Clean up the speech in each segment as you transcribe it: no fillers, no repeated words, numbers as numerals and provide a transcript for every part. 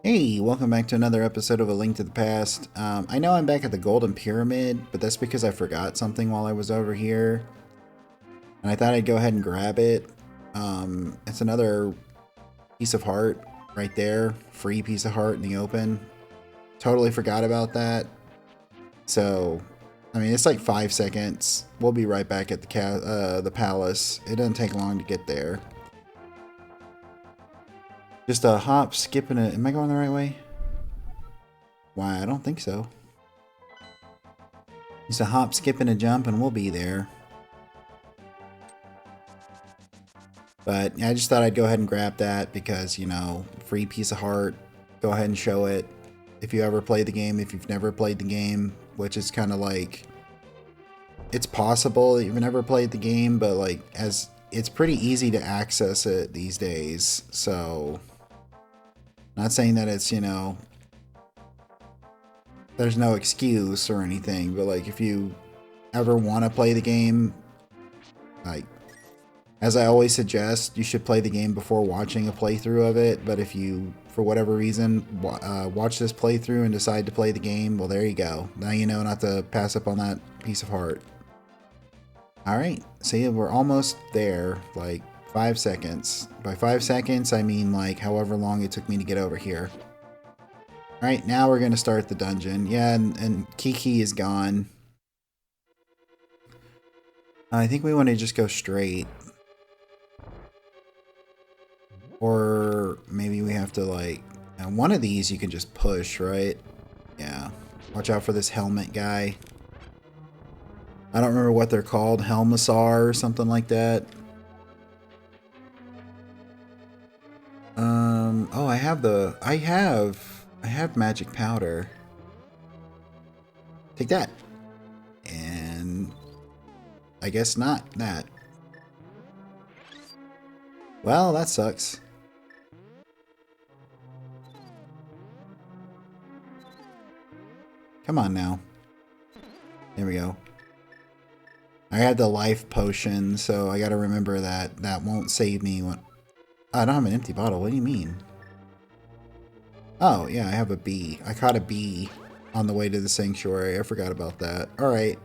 Hey, welcome back to another episode of A Link to the Past. I know I'm back at the Golden Pyramid, but that's because I forgot something while I was over here. And I thought I'd go ahead and grab it. It's another piece of heart right there. Free piece of heart in the open. Totally forgot about that. So, I mean, it's like 5 seconds. We'll be right back at the palace. It doesn't take long to get there. Just a hop, skip, and a... Am I going the right way? Why, I don't think so. Just a hop, skip, and a jump, and we'll be there. But I just thought I'd go ahead and grab that because, you know, free piece of heart. Go ahead and show it. If you ever play the game, if you've never played the game, which is kind of like... It's possible that you've never played the game, but like, as it's pretty easy to access it these days. So, not saying that it's, you know... There's no excuse or anything, but like if you ever want to play the game, like as I always suggest, you should play the game before watching a playthrough of it. But if you, for whatever reason, watch this playthrough and decide to play the game, well, there you go. Now you know not to pass up on that piece of heart. Alright, see, we're almost there, like 5 seconds. By 5 seconds, I mean like however long it took me to get over here. Alright, now we're going to start the dungeon. Yeah, and Kiki is gone. I think we want to just go straight. Or maybe we have to like... one of these you can just push, right? Yeah. Watch out for this helmet guy. I don't remember what they're called. Helmasaur or something like that. Oh, I have magic powder. Take that. And I guess not that. Well, that sucks. Come on now. There we go. I had the life potion, so I gotta remember that that won't save me when... Oh, I don't have an empty bottle. What do you mean? Oh, yeah, I have a bee. I caught a bee on the way to the sanctuary. I forgot about that. Alright.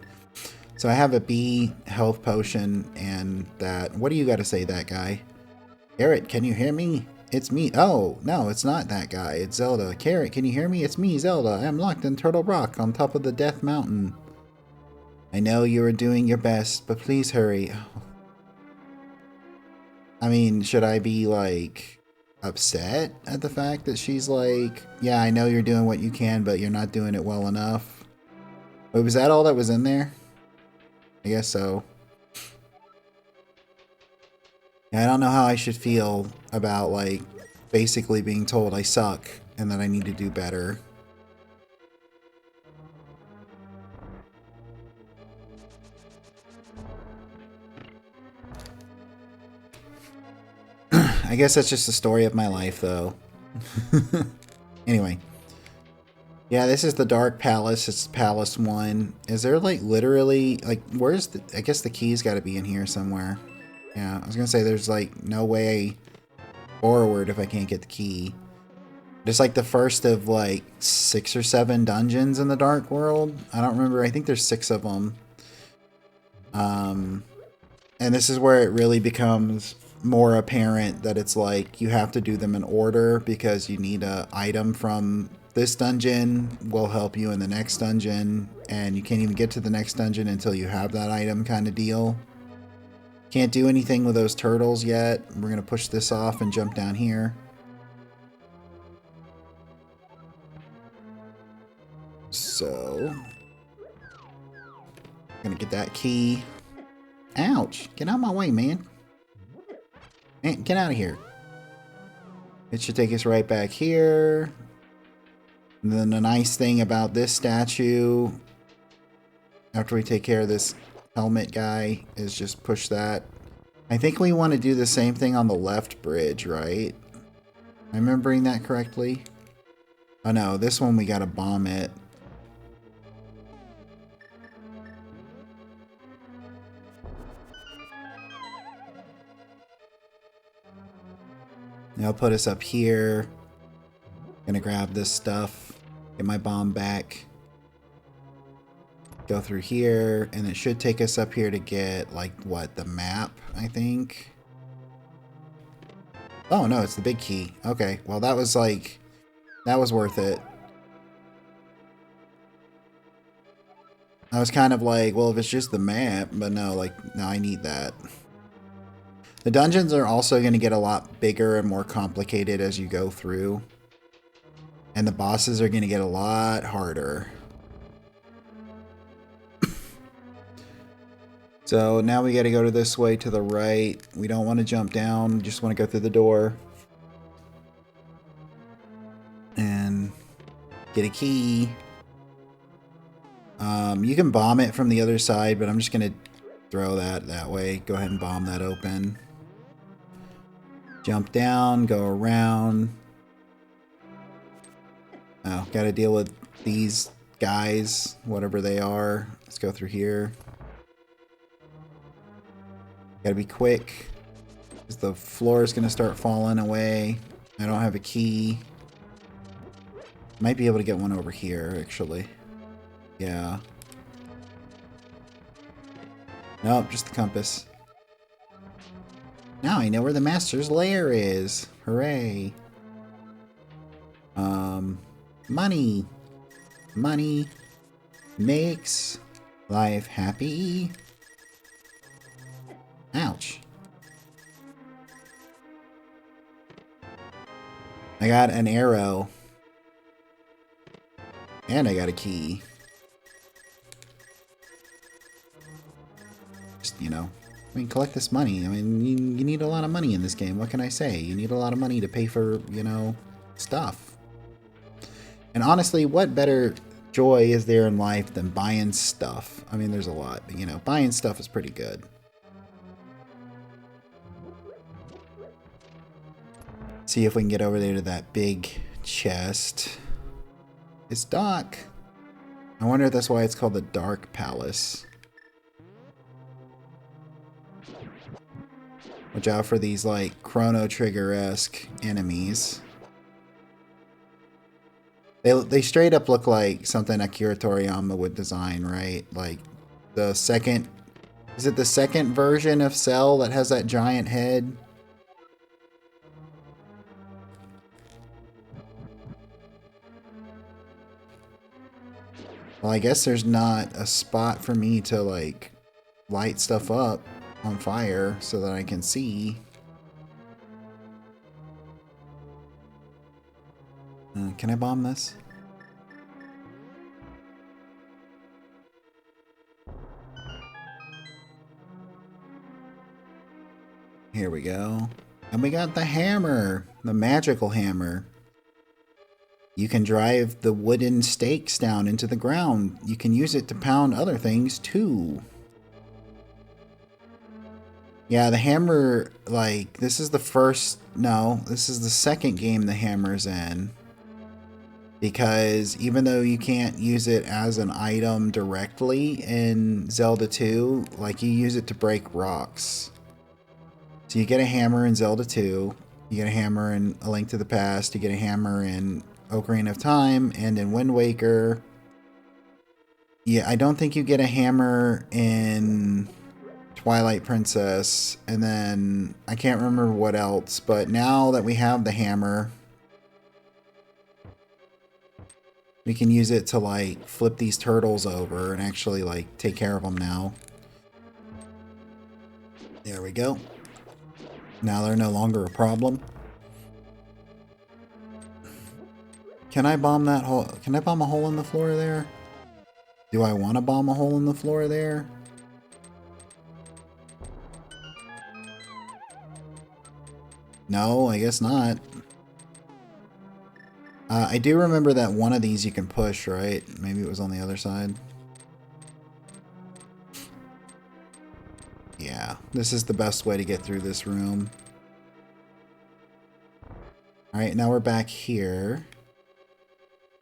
So I have a bee, health potion, and that... What do you gotta say, that guy? Carrot, can you hear me? It's me. Oh, no, it's not that guy. It's Zelda. Carrot, can you hear me? It's me, Zelda. I am locked in Turtle Rock on top of the Death Mountain. I know you are doing your best, but please hurry. I mean, should I be, like... upset at the fact that she's like, yeah, I know you're doing what you can, but you're not doing it well enough. Wait, was that all that was in there? I guess so. Yeah, I don't know how I should feel about, like, basically being told I suck and that I need to do better. I guess that's just the story of my life, though. Anyway. Yeah, this is the Dark Palace. It's Palace 1. Is there, like, literally... Like, where's the... I guess the key's got to be in here somewhere. Yeah, I was gonna say there's, like, no way forward if I can't get the key. It's, like, the first of, like, 6 or 7 dungeons in the Dark World. I don't remember. I think there's 6 of them. And this is where it really becomes... more apparent that it's like you have to do them in order because you need a item from this dungeon will help you in the next dungeon, and you can't even get to the next dungeon until you have that item, kind of deal. Can't do anything with those turtles yet. We're gonna push this off and jump down here. So gonna get that key. Ouch, get out of my way, man. Man, get out of here. It should take us right back here. And then the nice thing about this statue, after we take care of this helmet guy, is just push that. I think we want to do the same thing on the left bridge, right? Am I remembering that correctly? Oh no, this one we gotta bomb it. Now put us up here. Gonna grab this stuff, get my bomb back, go through here, and it should take us up here to get, like, what, the map, I think? Oh, no, it's the big key. Okay, well, that was, like, that was worth it. I was kind of like, well, if it's just the map, but no, like, no, I need that. The dungeons are also going to get a lot bigger and more complicated as you go through. And the bosses are going to get a lot harder. So now we got to go to this way to the right. We don't want to jump down, just want to go through the door. And get a key. You can bomb it from the other side, but I'm just going to throw that way. Go ahead and bomb that open. Jump down, go around. Oh, gotta deal with these guys, whatever they are. Let's go through here. Gotta be quick, because the floor is gonna start falling away. I don't have a key. Might be able to get one over here, actually. Yeah. Nope, just the compass. Now I know where the master's lair is. Hooray. Money. Money makes life happy. Ouch. I got an arrow. And I got a key. Just, you know, I mean, collect this money. I mean, you need a lot of money in this game. What can I say? You need a lot of money to pay for, you know, stuff. And honestly, what better joy is there in life than buying stuff? I mean, there's a lot, but, you know, buying stuff is pretty good. See if we can get over there to that big chest. It's dark. I wonder if that's why it's called the Dark Palace. Watch out for these, like, Chrono Trigger-esque enemies. They straight up look like something Akira Toriyama would design, right? Like, the second... Is it the second version of Cell that has that giant head? Well, I guess there's not a spot for me to, like, light stuff up on fire so that I can see. Can I bomb this? Here we go. And we got the hammer, the magical hammer. You can drive the wooden stakes down into the ground. You can use it to pound other things too. Yeah, the hammer, like, this is the first, no, this is the second game the hammer's in. Because even though you can't use it as an item directly in Zelda 2, like, you use it to break rocks. So you get a hammer in Zelda 2, you get a hammer in A Link to the Past, you get a hammer in Ocarina of Time, and in Wind Waker. Yeah, I don't think you get a hammer in Twilight Princess, and then I can't remember what else, but now that we have the hammer, we can use it to, like, flip these turtles over and actually, like, take care of them now. There we go. Now they're no longer a problem. Can I bomb that hole? Can I bomb a hole in the floor there? Do I want to bomb a hole in the floor there? No, I guess not. I do remember that one of these you can push, right? Maybe it was on the other side. Yeah, this is the best way to get through this room. Alright, now we're back here.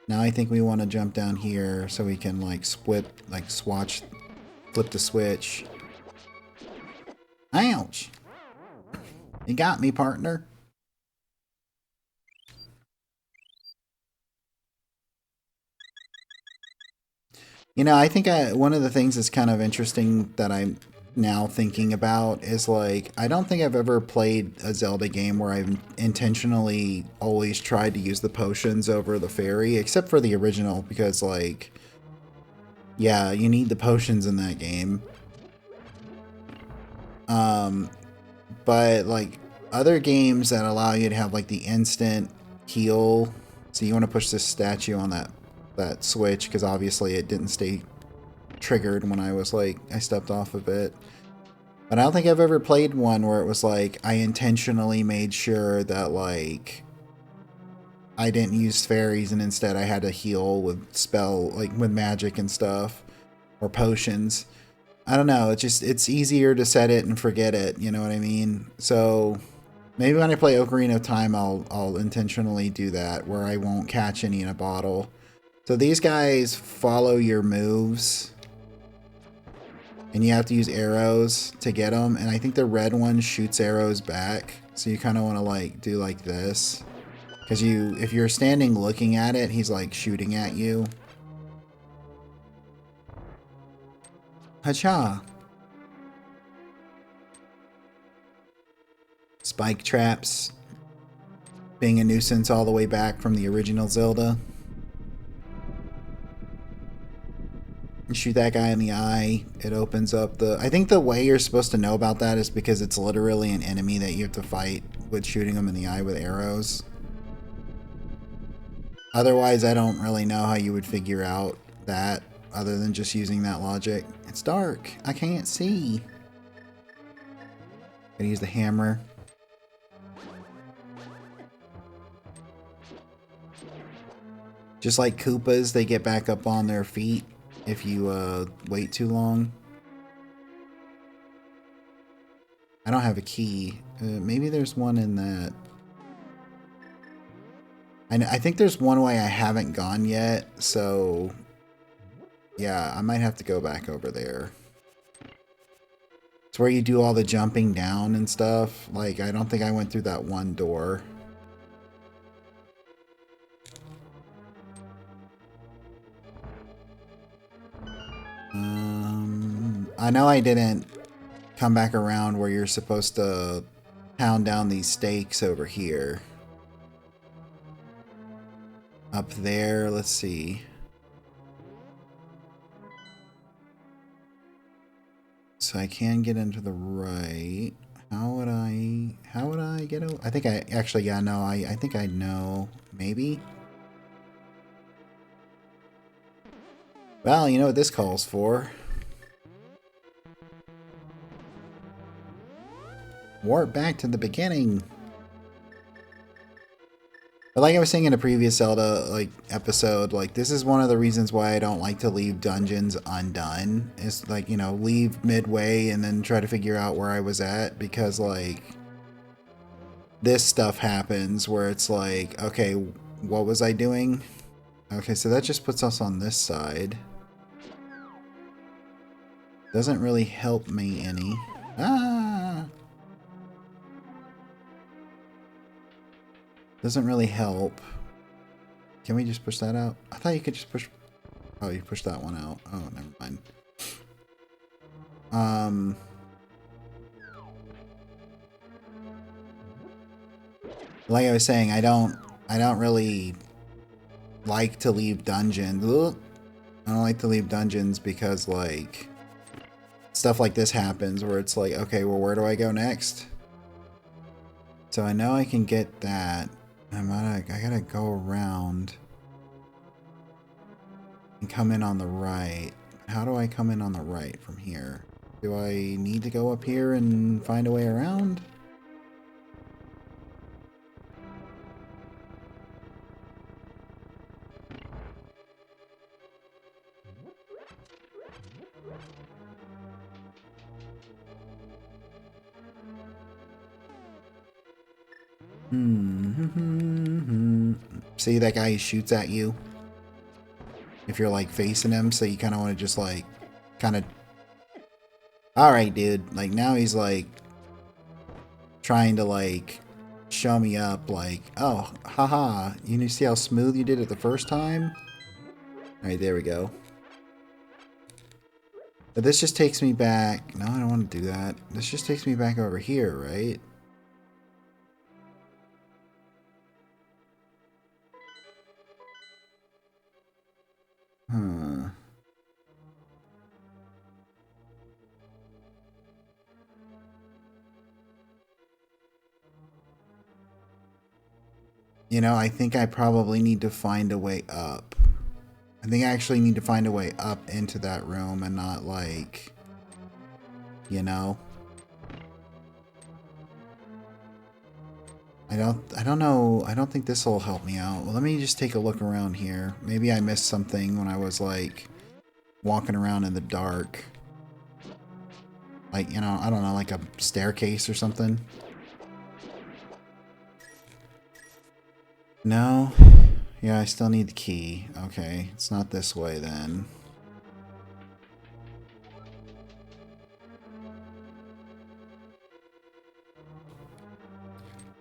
Now I think we want to jump down here so we can, like, flip the switch. Ouch! You got me, partner. You know, I think one of the things that's kind of interesting that I'm now thinking about is like, I don't think I've ever played a Zelda game where I've intentionally always tried to use the potions over the fairy, except for the original, because like, yeah, you need the potions in that game. But like other games that allow you to have like the instant heal, so you want to push this statue on that switch because obviously it didn't stay triggered when I stepped off of it. But I don't think I've ever played one where it was like I intentionally made sure that like I didn't use fairies and instead I had to heal with with magic and stuff or potions. I don't know, it's easier to set it and forget it, you know what I mean? So maybe when I play Ocarina of Time I'll intentionally do that where I won't catch any in a bottle. So these guys follow your moves. And you have to use arrows to get them. And I think the red one shoots arrows back. So you kind of want to like do like this. Because if you're standing looking at it, he's like shooting at you. Hacha. Spike traps. Being a nuisance all the way back from the original Zelda. You shoot that guy in the eye, it opens up I think the way you're supposed to know about that is because it's literally an enemy that you have to fight with shooting them in the eye with arrows. Otherwise, I don't really know how you would figure out that other than just using that logic. It's dark. I can't see. Gotta use the hammer. Just like Koopas, they get back up on their feet if you wait too long. I don't have a key. Maybe there's one in that. I think there's one way I haven't gone yet, so yeah, I might have to go back over there. It's where you do all the jumping down and stuff. Like, I don't think I went through that one door. I know I didn't come back around where you're supposed to pound down these stakes over here. Up there, let's see. So I can get into the right. How would I get out? I think I actually, yeah, no, I think I know. Maybe? Well, you know what this calls for. Warp back to the beginning. But like I was saying in a previous Zelda episode, like this is one of the reasons why I don't like to leave dungeons undone. It's like, you know, leave midway and then try to figure out where I was at, because like this stuff happens where it's like, okay, what was I doing? Okay, so that just puts us on this side. Doesn't really help me any. Ah! Doesn't really help. Can we just push that out? I thought you could just push... Oh, you pushed that one out. Oh, never mind. Like I was saying, I don't really like to leave dungeons. I don't like to leave dungeons because, like, stuff like this happens where it's like, okay, well, where do I go next? So I know I can get that. I gotta go around and come in on the right. How do I come in on the right from here? Do I need to go up here and find a way around? See that guy who shoots at you? If you're like facing him, so you kind of want to just like, Alright, dude. Like now he's like trying to like show me up like, oh, haha, you see how smooth you did it the first time? Alright, there we go. But this just takes me back. No, I don't want to do that. This just takes me back over here, right? Huh. You know, I think I probably need to find a way up. I think I actually need to find a way up into that room and not like, you know. I don't know. I don't think this will help me out. Well, let me just take a look around here. Maybe I missed something when I was like walking around in the dark. Like, you know, I don't know, like a staircase or something. No. Yeah, I still need the key. Okay, it's not this way then.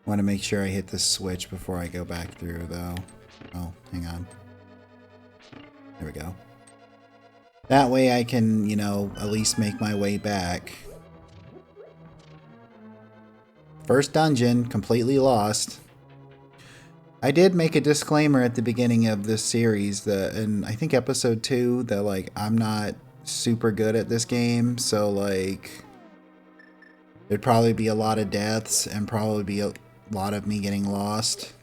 Want to make sure I hit the switch before I go back through, though. Oh, hang on. There we go. That way I can, you know, at least make my way back. First dungeon, completely lost. I did make a disclaimer at the beginning of this series that, in I think episode 2, that like I'm not super good at this game, so like there'd probably be a lot of deaths and probably be a lot of me getting lost.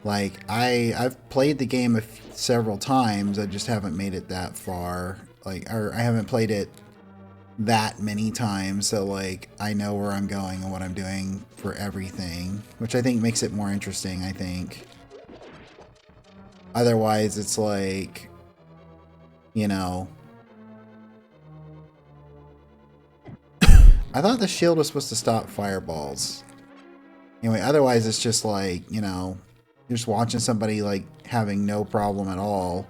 Like I've played the game several times, I just haven't made it that far. Like, or I haven't played it that many times, so like I know where I'm going and what I'm doing for everything, which I think makes it more interesting, I think. Otherwise it's like, you know, I thought the shield was supposed to stop fireballs. Anyway, otherwise it's just like, you know, you're just watching somebody like having no problem at all.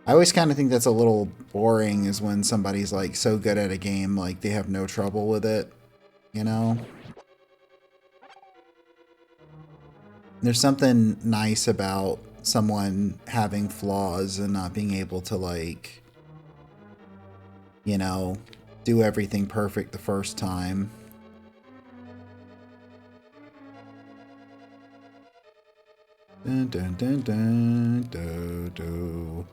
I always kind of think that's a little boring, is when somebody's like so good at a game, like they have no trouble with it, you know? There's something nice about someone having flaws and not being able to like, you know, do everything perfect the first time. Dun, dun, dun, dun, do, do.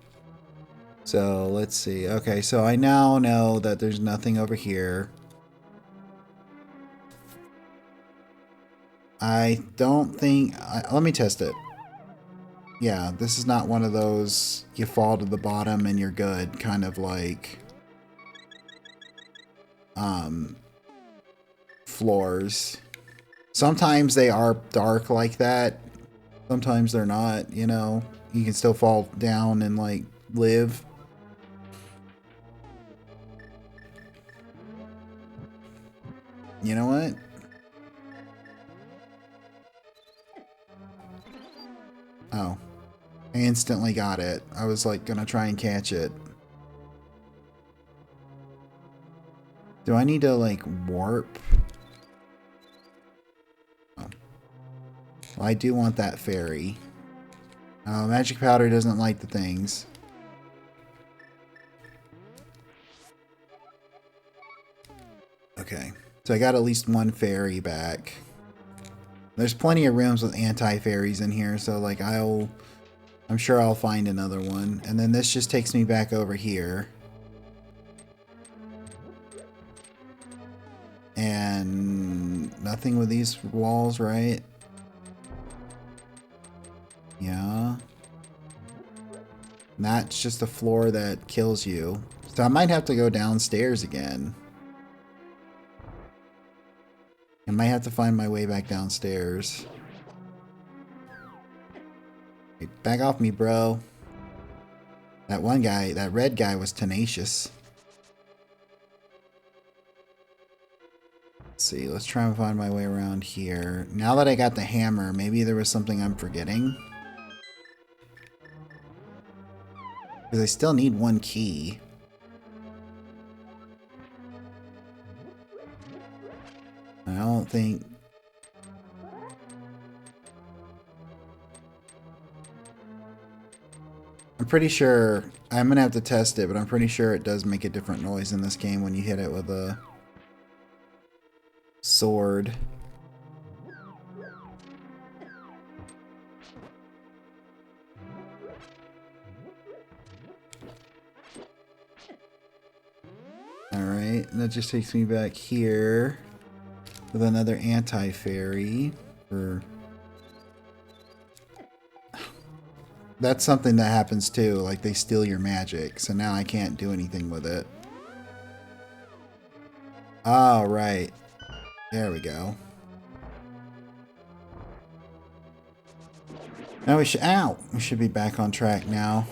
So let's see. Okay, so I now know that there's nothing over here. I don't think... let me test it. Yeah, this is not one of those you fall to the bottom and you're good kind of like floors. Sometimes they are dark like that. Sometimes they're not, you know. You can still fall down and like live. You know what? Oh. I instantly got it. I was like gonna try and catch it. Do I need to like warp? Oh. Well, I do want that fairy. Magic powder doesn't like the things. Okay. So I got at least one fairy back. There's plenty of rooms with anti-fairies in here, so like I'm sure I'll find another one. And then this just takes me back over here. And nothing with these walls, right? Yeah. And that's just a floor that kills you. So I might have to go downstairs again. I might have to find my way back downstairs. Hey, back off me, bro. That one guy, that red guy was tenacious. Let's see, let's try and find my way around here. Now that I got the hammer, maybe there was something I'm forgetting. Because I still need one key. I don't think... I'm pretty sure, I'm gonna have to test it, but I'm pretty sure it does make a different noise in this game when you hit it with a sword. Alright, and that just takes me back here with another anti-fairy for... That's something that happens too, like they steal your magic, so now I can't do anything with it. Oh, right. There we go. Now we should... Ow! We should be back on track now.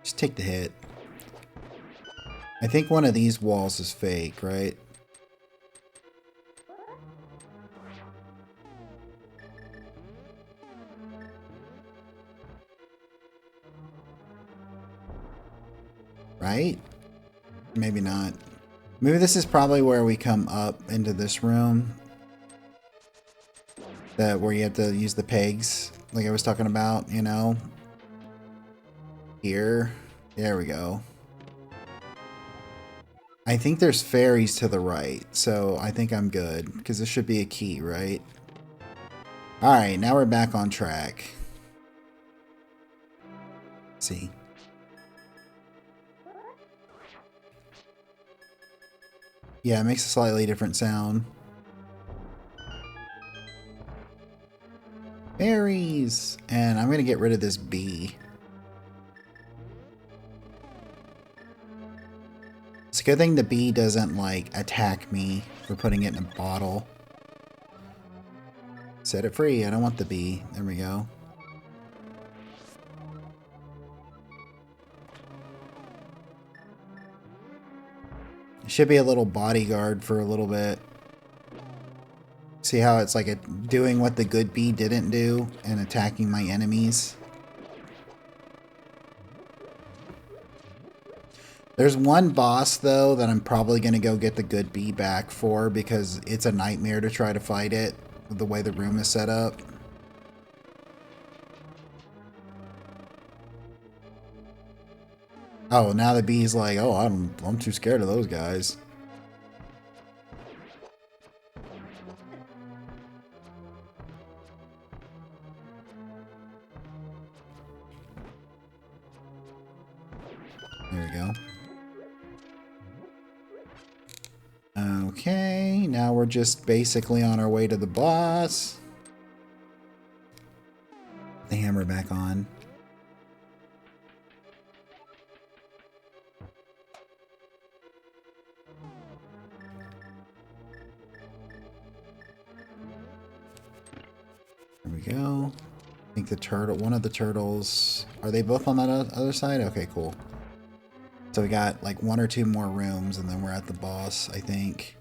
Just take the hit. I think one of these walls is fake, right? Right? Maybe not. Maybe this is probably where we come up into this room. That where you have to use the pegs, like I was talking about, you know? Here. There we go. I think there's fairies to the right, so I think I'm good. Because this should be a key, right? Alright, now we're back on track. Let's see. Yeah, it makes a slightly different sound. Fairies! And I'm gonna get rid of this bee. It's a good thing the bee doesn't, like, attack me for putting it in a bottle. Set it free. I don't want the bee. There we go. It should be a little bodyguard for a little bit. See how it's like doing what the good bee didn't do and attacking my enemies? There's one boss, though, that I'm probably going to go get the good bee back for because it's a nightmare to try to fight it with the way the room is set up. Oh, now the bee's like, oh, I'm too scared of those guys. There we go. Okay, now we're just basically on our way to the boss. The hammer back on. There we go. I think the turtle, one of the turtles, are they both on that other side? Okay, cool. So we got like one or two more rooms and then we're at the boss, I think.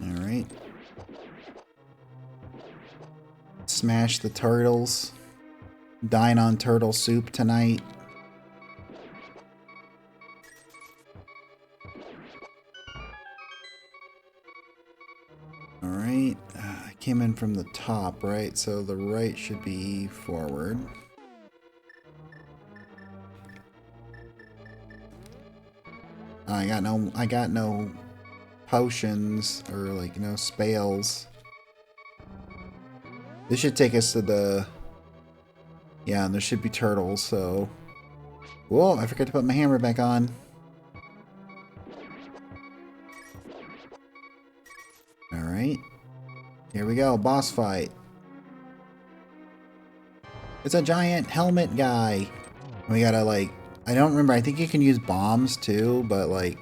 Alright. Smash the turtles. Dine on turtle soup tonight. Alright. I came in from the top, right? So the right should be forward. I got no potions or like no spells. This should take us to the... Yeah, and there should be turtles, so... Whoa, I forgot to put my hammer back on. Alright. Here we go, boss fight. It's a giant helmet guy. We gotta, like... I don't remember, I think you can use bombs too, but, like...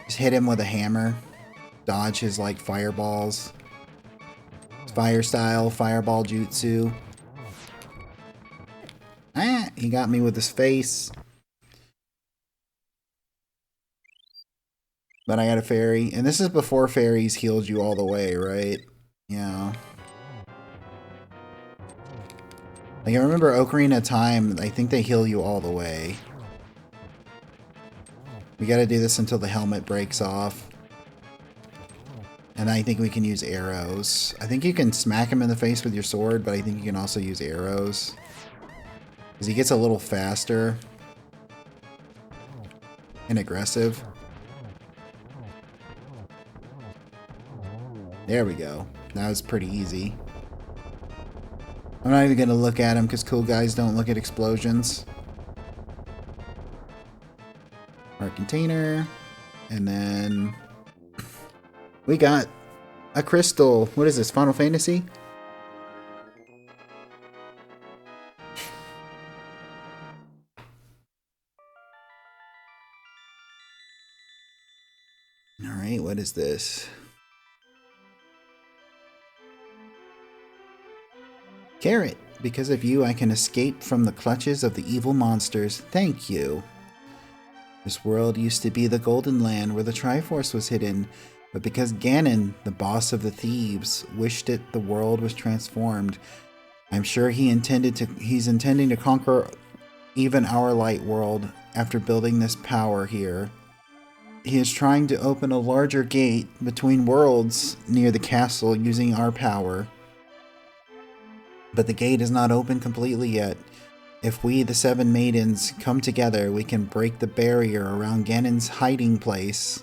Just hit him with a hammer. Dodge his, like, fireballs. Fire style, fireball jutsu. Ah, he got me with his face. But I got a fairy. And this is before fairies healed you all the way, right? Yeah. Like, I remember Ocarina of Time, I think they heal you all the way. We gotta do this until the helmet breaks off. And I think we can use arrows. I think you can smack him in the face with your sword, but I think you can also use arrows. Because he gets a little faster. And aggressive. There we go. That was pretty easy. I'm not even going to look at him because cool guys don't look at explosions. Our container. And then we got a crystal. What is this? Final Fantasy? Alright, what is this? Carrot. Because of you, I can escape from the clutches of the evil monsters. Thank you. This world used to be the Golden Land where the Triforce was hidden, but because Ganon, the boss of the thieves, wished it, the world was transformed. I'm sure he's intending to conquer even our light world after building this power here. He is trying to open a larger gate between worlds near the castle using our power. But the gate is not open completely yet. If we, the 7 maidens, come together, we can break the barrier around Ganon's hiding place.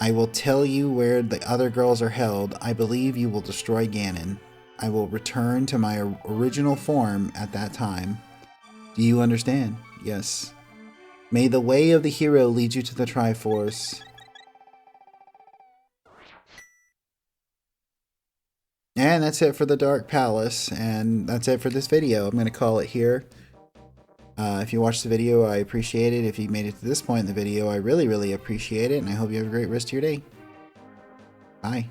I will tell you where the other girls are held. I believe you will destroy Ganon. I will return to my original form at that time. Do you understand? Yes. May the way of the hero lead you to the Triforce. And that's it for the Dark Palace, and that's it for this video. I'm going to call it here. If you watched the video, I appreciate it. If you made it to this point in the video, I really, really appreciate it, and I hope you have a great rest of your day. Bye.